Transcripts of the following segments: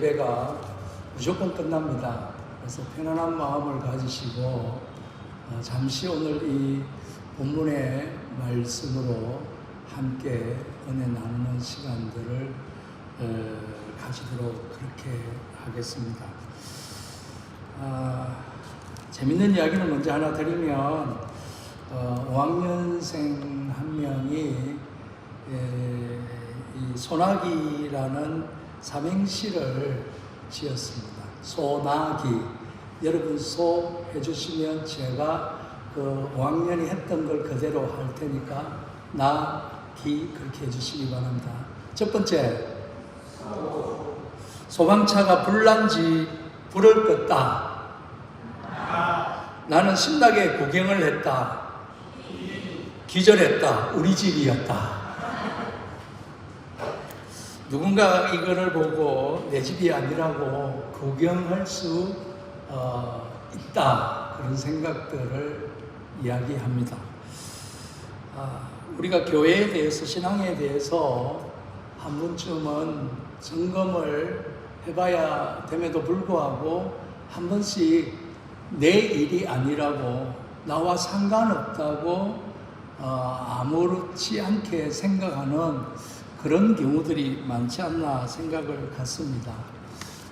예배가 무조건 끝납니다. 그래서 편안한 마음을 가지시고 잠시 오늘 이 본문의 말씀으로 함께 은혜 나누는 시간들을 가지도록 그렇게 하겠습니다. 재밌는 이야기를 먼저 하나 드리면 5학년생 한 명이 이 소나기라는 삼행시를 지었습니다. 소나기. 여러분 소 해주시면 제가 그 5학년이 했던 걸 그대로 할 테니까 나기 그렇게 해주시기 바랍니다. 첫 번째, 소방차가 불난지 불을 껐다. 나는 신나게 구경을 했다. 기절했다. 우리 집이었다. 누군가 이거를 보고 내 집이 아니라고 구경할 수 있다. 그런 생각들을 이야기합니다. 우리가 교회에 대해서, 신앙에 대해서 한 번쯤은 점검을 해봐야 됨에도 불구하고 한 번씩 내 일이 아니라고, 나와 상관없다고 아무렇지 않게 생각하는 그런 경우들이 많지 않나 생각을 갖습니다.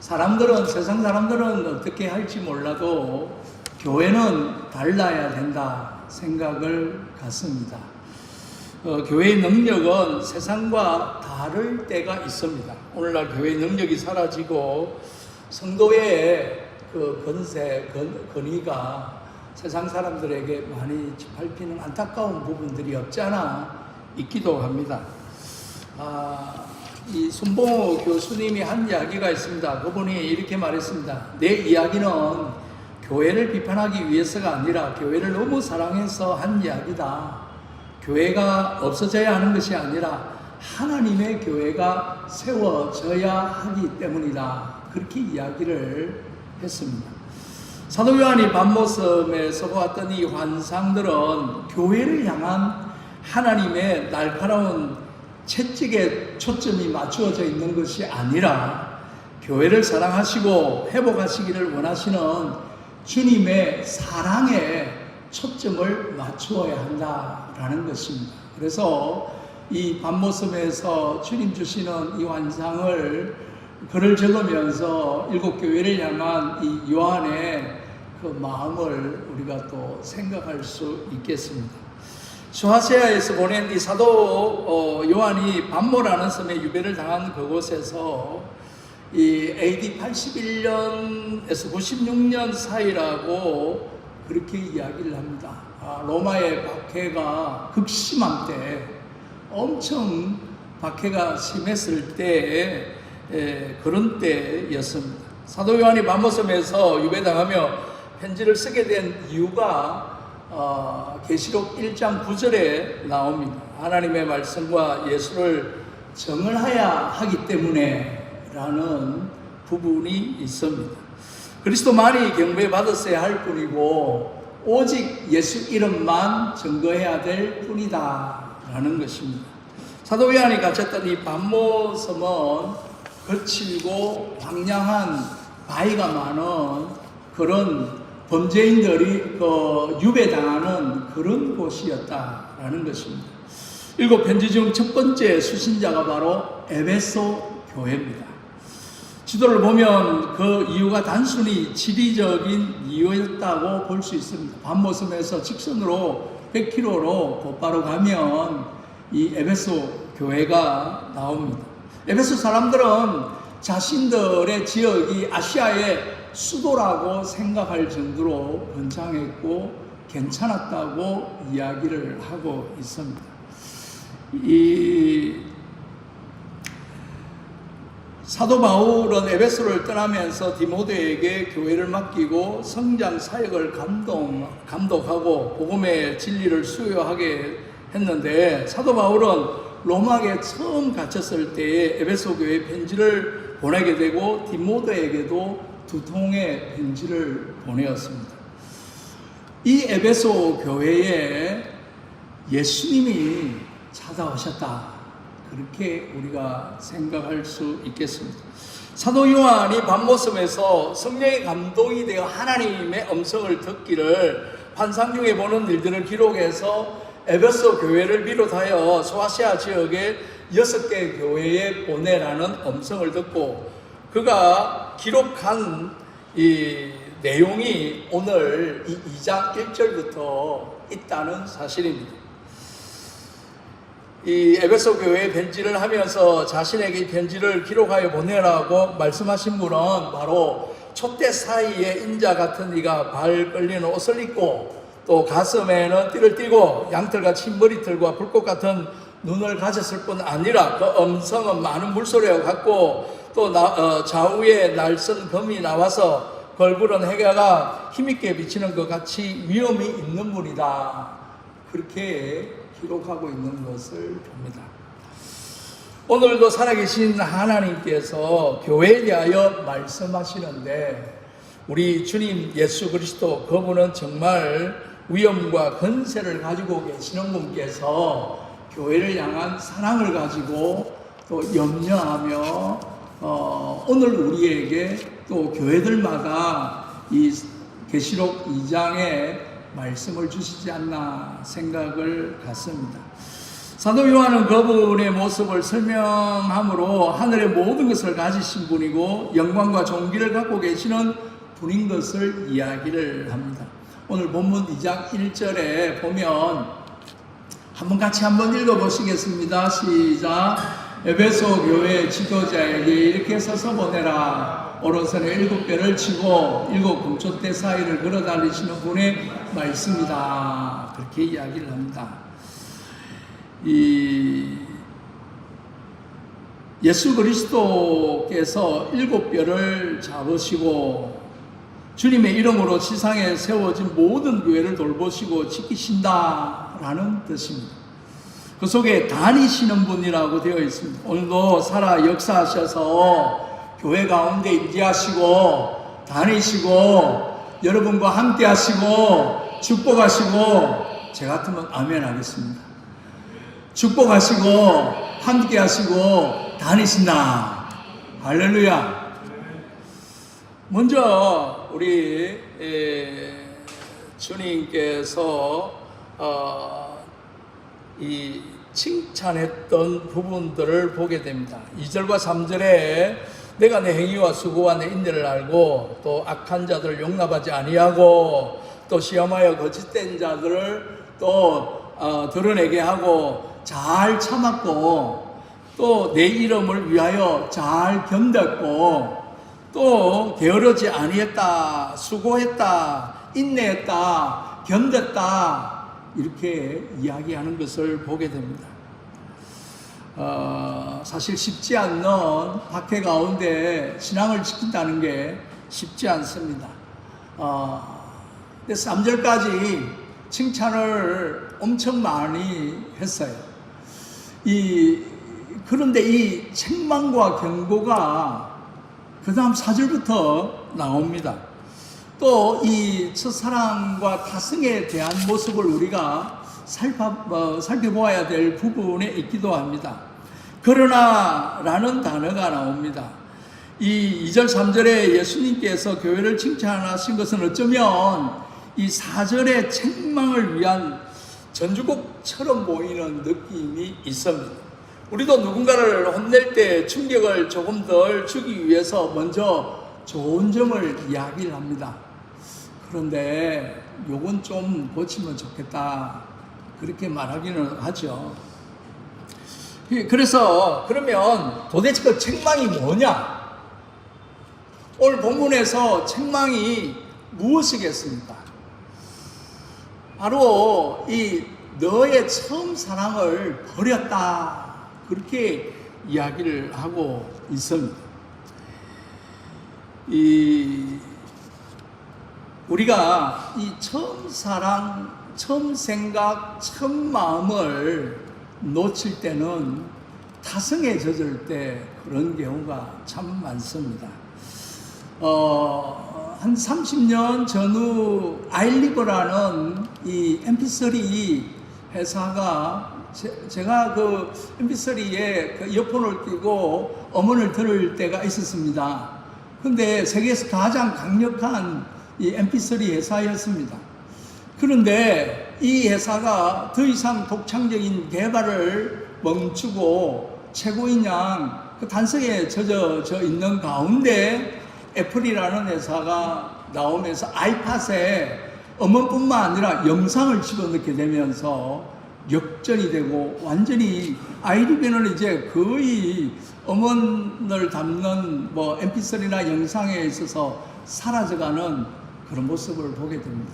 세상 사람들은 어떻게 할지 몰라도 교회는 달라야 된다 생각을 갖습니다. 교회의 능력은 세상과 다를 때가 있습니다. 오늘날 교회의 능력이 사라지고 성도의 그 권위가 세상 사람들에게 많이 밟히는 안타까운 부분들이 없지 않아 있기도 합니다. 이 손봉호 교수님이 한 이야기가 있습니다. 그분이 이렇게 말했습니다. 내 이야기는 교회를 비판하기 위해서가 아니라 교회를 너무 사랑해서 한 이야기다. 교회가 없어져야 하는 것이 아니라 하나님의 교회가 세워져야 하기 때문이다. 그렇게 이야기를 했습니다. 사도 요한이 밤모섬에서 보았던 이 환상들은 교회를 향한 하나님의 날카로운 채찍에 초점이 맞추어져 있는 것이 아니라 교회를 사랑하시고 회복하시기를 원하시는 주님의 사랑에 초점을 맞추어야 한다라는 것입니다. 그래서 이 밤모섬에서 주님 주시는 이 환상을 글을 적으면서 일곱 교회를 향한 이 요한의 그 마음을 우리가 또 생각할 수 있겠습니다. 수아시아에서 보낸 이 사도 요한이 밤모라는 섬에 유배를 당한 그곳에서 이 AD 81년에서 96년 사이라고 그렇게 이야기를 합니다. 로마의 박해가 극심한 때, 엄청 박해가 심했을 때 그런 때였습니다. 사도 요한이 밤모섬에서 유배당하며 편지를 쓰게 된 이유가 계시록 1장 9절에 나옵니다. 하나님의 말씀과 예수를 정을하야 하기 때문에 라는 부분이 있습니다. 그리스도만이 경배받았어야 할 뿐이고 오직 예수 이름만 증거해야 될 뿐이다 라는 것입니다. 사도 요한이 갇혔던 이 밤모섬은 거칠고 황량한 바위가 많은 그런 범죄인들이 유배당하는 그런 곳이었다라는 것입니다. 일곱 편지 중 첫 번째 수신자가 바로 에베소 교회입니다. 지도를 보면 그 이유가 단순히 지리적인 이유였다고 볼 수 있습니다. 밤모섬에서 직선으로 100km로 곧바로 가면 이 에베소 교회가 나옵니다. 에베소 사람들은 자신들의 지역이 아시아의 수도라고 생각할 정도로 번창했고 괜찮았다고 이야기를 하고 있습니다. 이 사도 바울은 에베소를 떠나면서 디모데에게 교회를 맡기고 성장 사역을 감독하고 복음의 진리를 수요하게 했는데, 사도 바울은 로마에 처음 갇혔을 때에 에베소 교회에 편지를 보내게 되고 디모데에게도 2통의 편지를 보내었습니다. 이 에베소 교회에 예수님이 찾아오셨다. 그렇게 우리가 생각할 수 있겠습니다. 사도 요한이 밤모습에서 성령의 감동이 되어 하나님의 음성을 듣기를 환상 중에 보는 일들을 기록해서 에베소 교회를 비롯하여 소아시아 지역의 6개 교회에 보내라는 음성을 듣고 그가 기록한 이 내용이 오늘 이 2장 1절부터 있다는 사실입니다. 이 에베소 교회에 편지를 하면서 자신에게 편지를 기록하여 보내라고 말씀하신 분은 바로 촛대 사이에 인자 같은 이가 발 끌리는 옷을 입고 또 가슴에는 띠를 띠고 양털같이 머리털과 불꽃 같은 눈을 가졌을 뿐 아니라 그 음성은 많은 물소리와 같고 또 좌우에 날선 검이 나와서 걸그런 해가 힘있게 비치는 것 같이 위엄이 있는 분이다. 그렇게 기록하고 있는 것을 봅니다. 오늘도 살아계신 하나님께서 교회에 대하여 말씀하시는데 우리 주님 예수 그리스도 그분은 정말 위엄과 건세를 가지고 계시는 분께서 교회를 향한 사랑을 가지고 또 염려하며 오늘 우리에게 또 교회들마다 이 계시록 2장에 말씀을 주시지 않나 생각을 갖습니다. 사도 요한은 그분의 모습을 설명함으로 하늘의 모든 것을 가지신 분이고 영광과 존귀를 갖고 계시는 분인 것을 이야기를 합니다. 오늘 본문 2장 1절에 보면 같이 한번 읽어보시겠습니다. 시작. 에베소 교회 지도자에게 이렇게 써서 보내라. 오른손에 7뼈를 치고 7 금촛대 사이를 걸어다니시는 분의 말씀이다. 그렇게 이야기를 합니다. 예수 그리스도께서 7뼈를 잡으시고 주님의 이름으로 지상에 세워진 모든 교회를 돌보시고 지키신다라는 뜻입니다. 그 속에 다니시는 분이라고 되어 있습니다. 오늘도 살아 역사하셔서 교회 가운데 임재하시고 다니시고 여러분과 함께 하시고 축복하시고 제 같으면 아멘 하겠습니다. 축복하시고 함께 하시고 다니신다. 할렐루야. 먼저 우리 주님께서 이 칭찬했던 부분들을 보게 됩니다. 2절과 3절에 내가 내 행위와 수고와 내 인내를 알고 또 악한 자들을 용납하지 아니하고 또 시험하여 거짓된 자들을 또 드러내게 하고 잘 참았고 또 내 이름을 위하여 잘 견뎠고 또 게으르지 아니했다, 수고했다, 인내했다, 견뎠다 이렇게 이야기하는 것을 보게 됩니다. 사실 쉽지 않는 박해 가운데 신앙을 지킨다는 게 쉽지 않습니다. 근데 3절까지 칭찬을 엄청 많이 했어요. 그런데 이 책망과 경고가 그 다음 4절부터 나옵니다. 또 이 첫사랑과 타성에 대한 모습을 우리가 살펴보아야 될 부분에 있기도 합니다. 그러나 라는 단어가 나옵니다. 이 2절 3절에 예수님께서 교회를 칭찬하신 것은 어쩌면 이 4절의 책망을 위한 전주곡처럼 보이는 느낌이 있습니다. 우리도 누군가를 혼낼 때 충격을 조금 덜 주기 위해서 먼저 좋은 점을 이야기를 합니다. 그런데 요건 좀 고치면 좋겠다 그렇게 말하기는 하죠. 그래서 그러면 도대체 그 책망이 뭐냐? 오늘 본문에서 책망이 무엇이겠습니까? 바로 이 너의 처음 사랑을 버렸다 그렇게 이야기를 하고 있습니다. 우리가 이 처음 사랑, 처음 생각, 처음 마음을 놓칠 때는 타성에 젖을 때 그런 경우가 참 많습니다. 한 30년 전후 아일리버라는 이 mp3 회사가 제가 그 mp3에 그 이어폰을 끼고 음원을 들을 때가 있었습니다. 근데 세계에서 가장 강력한 이 mp3 회사였습니다. 그런데 이 회사가 더 이상 독창적인 개발을 멈추고 최고인 양 그 단속에 젖어 있는 가운데 애플이라는 회사가 나오면서 아이팟에 음원뿐만 아니라 영상을 집어넣게 되면서 역전이 되고 완전히 아이리뷰는 이제 거의 음원을 담는 뭐 mp3나 영상에 있어서 사라져가는 그런 모습을 보게 됩니다.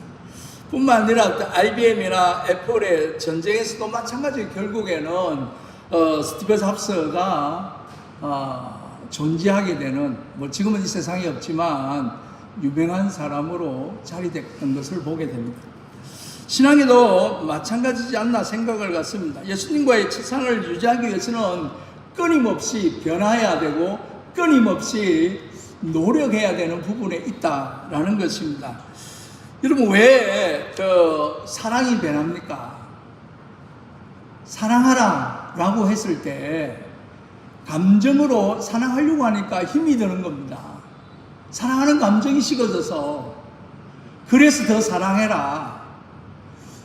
뿐만 아니라 IBM이나 애플의 전쟁에서도 마찬가지. 결국에는 스티브 잡스가 존재하게 되는, 뭐 지금은 이 세상에 없지만 유명한 사람으로 자리됐던 것을 보게 됩니다. 신앙에도 마찬가지지 않나 생각을 갖습니다. 예수님과의 첫상을 유지하기 위해서는 끊임없이 변화해야 되고 끊임없이 노력해야 되는 부분에 있다라는 것입니다. 여러분, 왜 사랑이 변합니까? 사랑하라 라고 했을 때 감정으로 사랑하려고 하니까 힘이 드는 겁니다. 사랑하는 감정이 식어져서. 그래서 더 사랑해라.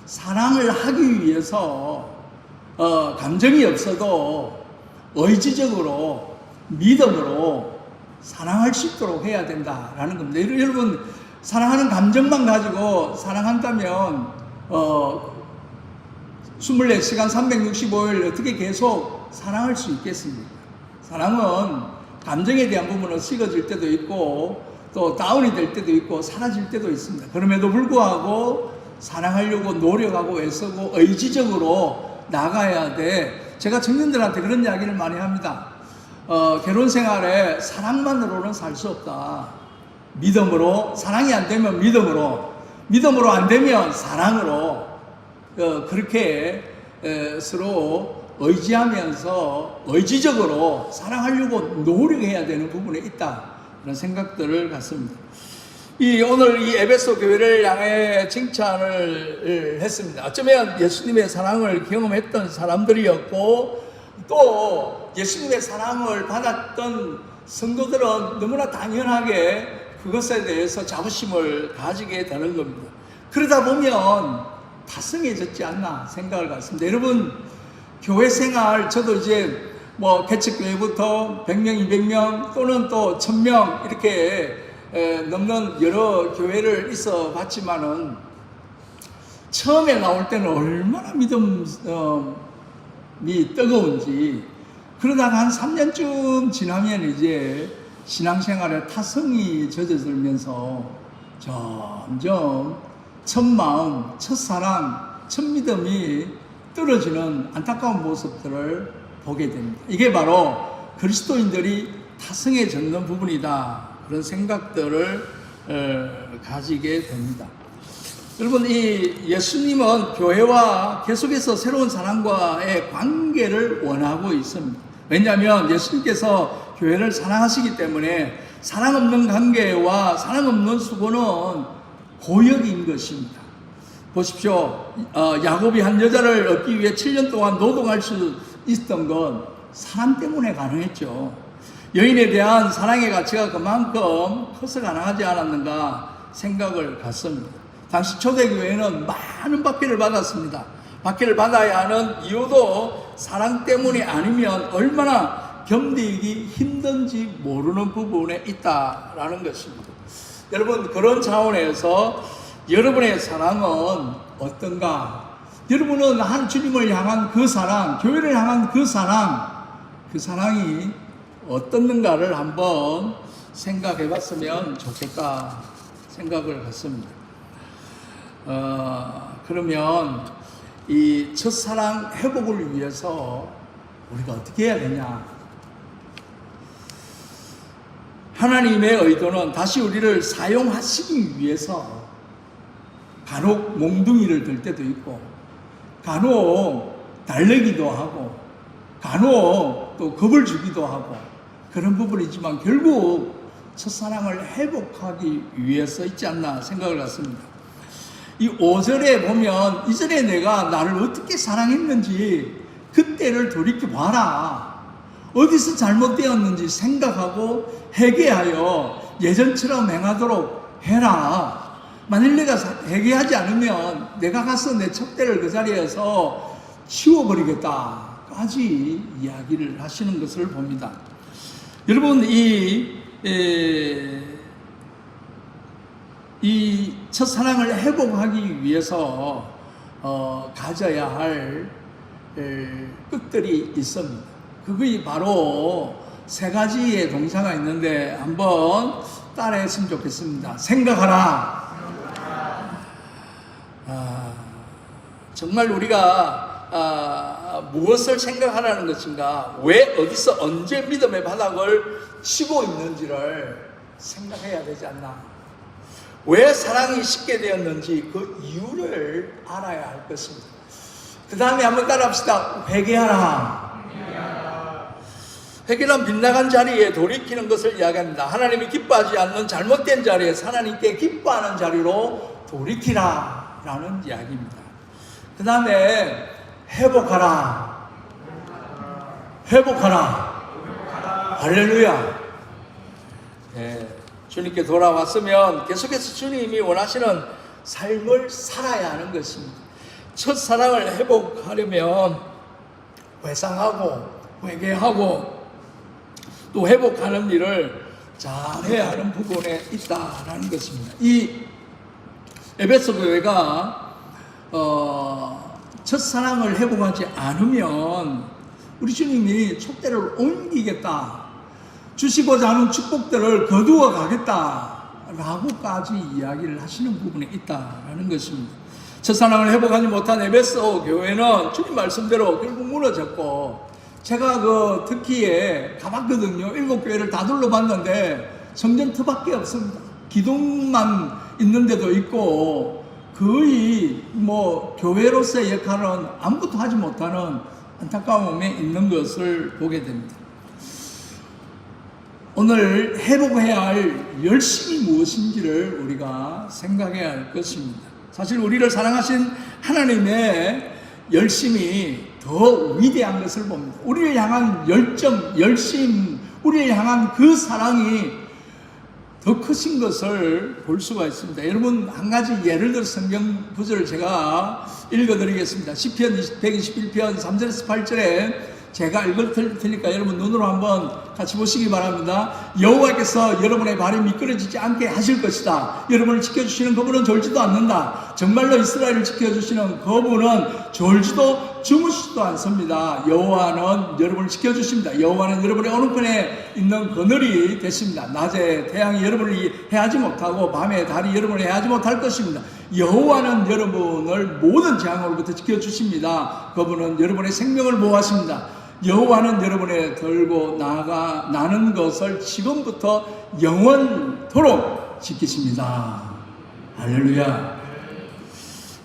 사랑을 하기 위해서 감정이 없어도 의지적으로 믿음으로 사랑할 수 있도록 해야 된다라는 겁니다. 여러분, 사랑하는 감정만 가지고 사랑한다면 24시간 365일 어떻게 계속 사랑할 수 있겠습니까? 사랑은 감정에 대한 부분은 식어질 때도 있고 또 다운이 될 때도 있고 사라질 때도 있습니다. 그럼에도 불구하고 사랑하려고 노력하고 애쓰고 의지적으로 나가야 돼. 제가 청년들한테 그런 이야기를 많이 합니다. 결혼 생활에 사랑만으로는 살 수 없다. 믿음으로, 사랑이 안 되면 믿음으로 안 되면 사랑으로, 그렇게 서로 의지하면서 의지적으로 사랑하려고 노력해야 되는 부분에 있다. 그런 생각들을 갖습니다. 오늘 이 에베소 교회를 향해 칭찬을 했습니다. 어쩌면 예수님의 사랑을 경험했던 사람들이었고 또 예수님의 사랑을 받았던 성도들은 너무나 당연하게 그것에 대해서 자부심을 가지게 되는 겁니다. 그러다 보면 다성해졌지 않나 생각을 갖습니다. 여러분, 교회 생활, 저도 이제 뭐 개척교회부터 100명, 200명 또는 또 1000명 이렇게 넘는 여러 교회를 있어 봤지만은 처음에 나올 때는 얼마나 믿음이 뜨거운지, 그러다가 한 3년쯤 지나면 이제 신앙생활에 타성이 젖어들면서 점점 첫 마음, 첫 사랑, 첫 믿음이 떨어지는 안타까운 모습들을 보게 됩니다. 이게 바로 그리스도인들이 타성해졌는 부분이다. 그런 생각들을 가지게 됩니다. 여러분, 이 예수님은 교회와 계속해서 새로운 사람과의 관계를 원하고 있습니다. 왜냐하면 예수님께서 교회를 사랑하시기 때문에 사랑 없는 관계와 사랑 없는 수고는 고역인 것입니다. 보십시오. 야곱이 한 여자를 얻기 위해 7년 동안 노동할 수 있었던 건 사랑 때문에 가능했죠. 여인에 대한 사랑의 가치가 그만큼 커서 가능하지 않았는가 생각을 갖습니다. 당시 초대교회는 많은 박해를 받았습니다. 박해를 받아야 하는 이유도 사랑 때문이 아니면 얼마나 견디기 힘든지 모르는 부분에 있다라는 것입니다. 여러분, 그런 차원에서 여러분의 사랑은 어떤가? 여러분은 한 주님을 향한 그 사랑, 교회를 향한 그 사랑이 어떻는가를 한번 생각해 봤으면 좋겠다 생각을 했습니다. 그러면 이 첫사랑 회복을 위해서 우리가 어떻게 해야 되냐? 하나님의 의도는 다시 우리를 사용하시기 위해서 간혹 몽둥이를 들 때도 있고 간혹 달래기도 하고 간혹 또 겁을 주기도 하고 그런 부분이지만 결국 첫사랑을 회복하기 위해서 있지 않나 생각을 갖습니다. 이 5절에 보면 이전에 내가 나를 어떻게 사랑했는지 그때를 돌이켜봐라. 어디서 잘못되었는지 생각하고 회개하여 예전처럼 행하도록 해라. 만일 내가 회개하지 않으면 내가 가서 내 척대를 그 자리에서 치워버리겠다까지 이야기를 하시는 것을 봅니다. 여러분, 이 첫사랑을 회복하기 위해서 가져야 할 끝들이 있습니다. 그것이 바로 세 가지의 동사가 있는데 한번 따라했으면 좋겠습니다. 생각하라. 정말 우리가 무엇을 생각하라는 것인가, 왜 어디서 언제 믿음의 바닥을 치고 있는지를 생각해야 되지 않나. 왜 사랑이 식게 되었는지 그 이유를 알아야 할 것입니다. 그 다음에 한번 따라합시다. 회개하라. 회개는 빗나간 자리에 돌이키는 것을 이야기합니다. 하나님이 기뻐하지 않는 잘못된 자리에서 하나님께 기뻐하는 자리로 돌이키라 라는 이야기입니다. 그 다음에 회복하라. 회복하라. 할렐루야. 주님께 돌아왔으면 계속해서 주님이 원하시는 삶을 살아야 하는 것입니다. 첫사랑을 회복하려면 회상하고 회개하고 또 회복하는 일을 잘해야 하는 부분에 있다라는 것입니다. 이 에베소 교회가 첫사랑을 회복하지 않으면 우리 주님이 촛대를 옮기겠다, 주시고자 하는 축복들을 거두어 가겠다라고까지 이야기를 하시는 부분에 있다라는 것입니다. 첫사랑을 회복하지 못한 에베소 교회는 주님 말씀대로 결국 무너졌고, 제가 그 터키에 가봤거든요. 7교회를 다 둘러봤는데 성전 터밖에 없습니다. 기둥만 있는 데도 있고 거의 뭐 교회로서의 역할은 아무것도 하지 못하는 안타까움에 있는 것을 보게 됩니다. 오늘 회복해야 할 열심이 무엇인지를 우리가 생각해야 할 것입니다. 사실 우리를 사랑하신 하나님의 열심이 더 위대한 것을 봅니다. 우리를 향한 열정, 열심, 우리를 향한 그 사랑이 더 크신 것을 볼 수가 있습니다. 여러분, 한 가지 예를 들어 성경 구절을 제가 읽어드리겠습니다. 시편 121편 3절에서 8절에 제가 읽을 테니까 여러분 눈으로 한번 같이 보시기 바랍니다. 여호와께서 여러분의 발이 미끄러지지 않게 하실 것이다. 여러분을 지켜주시는 그분은 졸지도 않는다. 정말로 이스라엘을 지켜주시는 그분은 졸지도 주무시지도 않습니다. 여호와는 여러분을 지켜주십니다. 여호와는 여러분의 어느 편에 있는 그늘이 되십니다. 낮에 태양이 여러분을 해하지 못하고 밤에 달이 여러분을 해하지 못할 것입니다. 여호와는 여러분을 모든 재앙으로부터 지켜주십니다. 그분은 여러분의 생명을 보호하십니다. 여호와는 여러분의 들고 나는 것을 지금부터 영원토록 지키십니다. 할렐루야.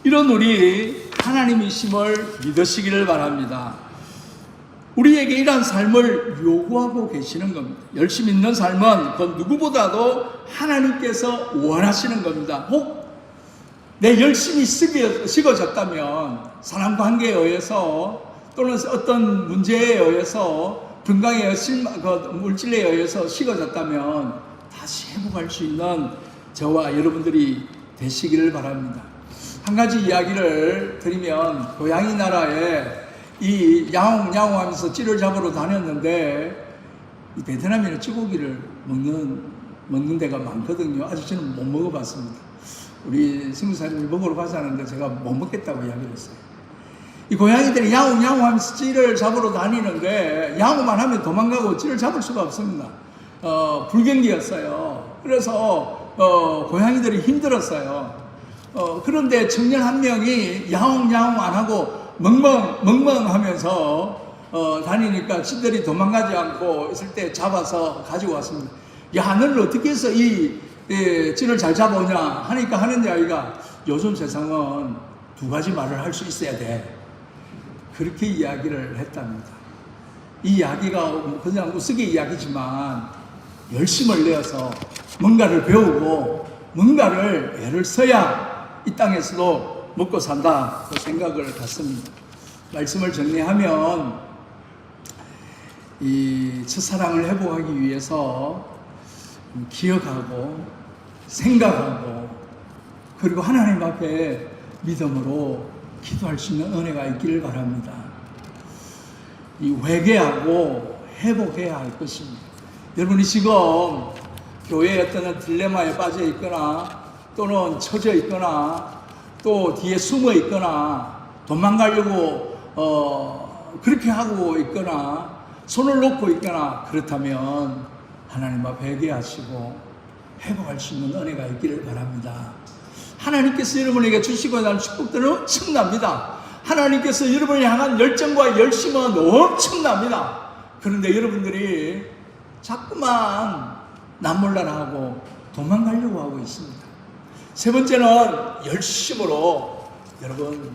이런 우리 하나님이심을 믿으시기를 바랍니다. 우리에게 이러한 삶을 요구하고 계시는 겁니다. 열심히 있는 삶은 그 누구보다도 하나님께서 원하시는 겁니다. 혹 내 열심이 식어졌다면 사람 관계에 의해서 또는 어떤 문제에 의해서 건강에 물질에 의해서 식어졌다면 다시 회복할 수 있는 저와 여러분들이 되시기를 바랍니다. 한 가지 이야기를 드리면, 고양이 나라에 이 야옹야옹하면서 찌를 잡으러 다녔는데 이 베트남에는 찌고기를 먹는 데가 많거든요. 아직 저는 못 먹어봤습니다. 우리 승부사님이 먹으러 가자는데 제가 못 먹겠다고 이야기를 했어요. 이 고양이들이 야옹야옹 하면서 찌를 잡으러 다니는데 야옹만 하면 도망가고 찌를 잡을 수가 없습니다. 불경기였어요. 그래서 고양이들이 힘들었어요. 그런데 청년 한 명이 야옹야옹 안 하고 멍멍 하면서 다니니까 찌들이 도망가지 않고 있을 때 잡아서 가지고 왔습니다. 야, 너는 어떻게 해서 이 찌를 잘 잡아오냐 하니까 하는데 아이가, 요즘 세상은 두 가지 말을 할 수 있어야 돼. 그렇게 이야기를 했답니다. 이 이야기가 그냥 우스개 이야기지만 열심을 내어서 뭔가를 배우고 뭔가를 애를 써야 이 땅에서도 먹고 산다 그 생각을 갖습니다. 말씀을 정리하면 이 첫사랑을 회복하기 위해서 기억하고 생각하고 그리고 하나님 앞에 믿음으로 기도할 수 있는 은혜가 있기를 바랍니다. 이 회개하고 회복해야 할 것입니다. 여러분이 지금 교회의 어떤 딜레마에 빠져 있거나 또는 처져 있거나 또 뒤에 숨어 있거나 도망가려고 그렇게 하고 있거나 손을 놓고 있거나 그렇다면 하나님 앞에 회개하시고 회복할 수 있는 은혜가 있기를 바랍니다. 하나님께서 여러분에게 주시고 난 축복들은 엄청납니다. 하나님께서 여러분을 향한 열정과 열심은 엄청납니다. 그런데 여러분들이 자꾸만 남몰라라하고 도망가려고 하고 있습니다. 세 번째는 열심으로, 여러분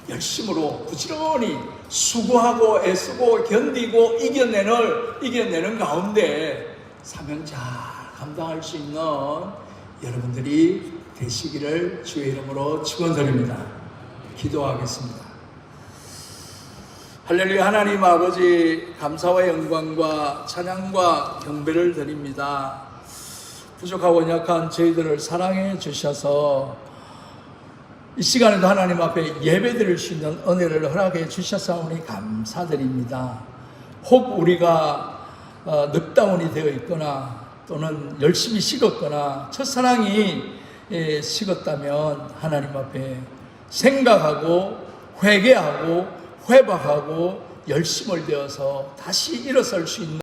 열심으로 부지런히 수고하고 애쓰고 견디고 이겨내는 가운데 사명 잘 감당할 수 있는 여러분들이 되시기를 주의 이름으로 축원드립니다. 기도하겠습니다. 할렐루야. 하나님 아버지, 감사와 영광과 찬양과 경배를 드립니다. 부족하고 연약한 저희들을 사랑해 주셔서 이 시간에도 하나님 앞에 예배 드릴 수 있는 은혜를 허락해 주셔서오니 감사드립니다. 혹 우리가 넉다운이 되어 있거나 또는 열심히 식었거나 첫사랑이 식었다면 하나님 앞에 생각하고 회개하고 회복하고 열심을 되어서 다시 일어설 수 있는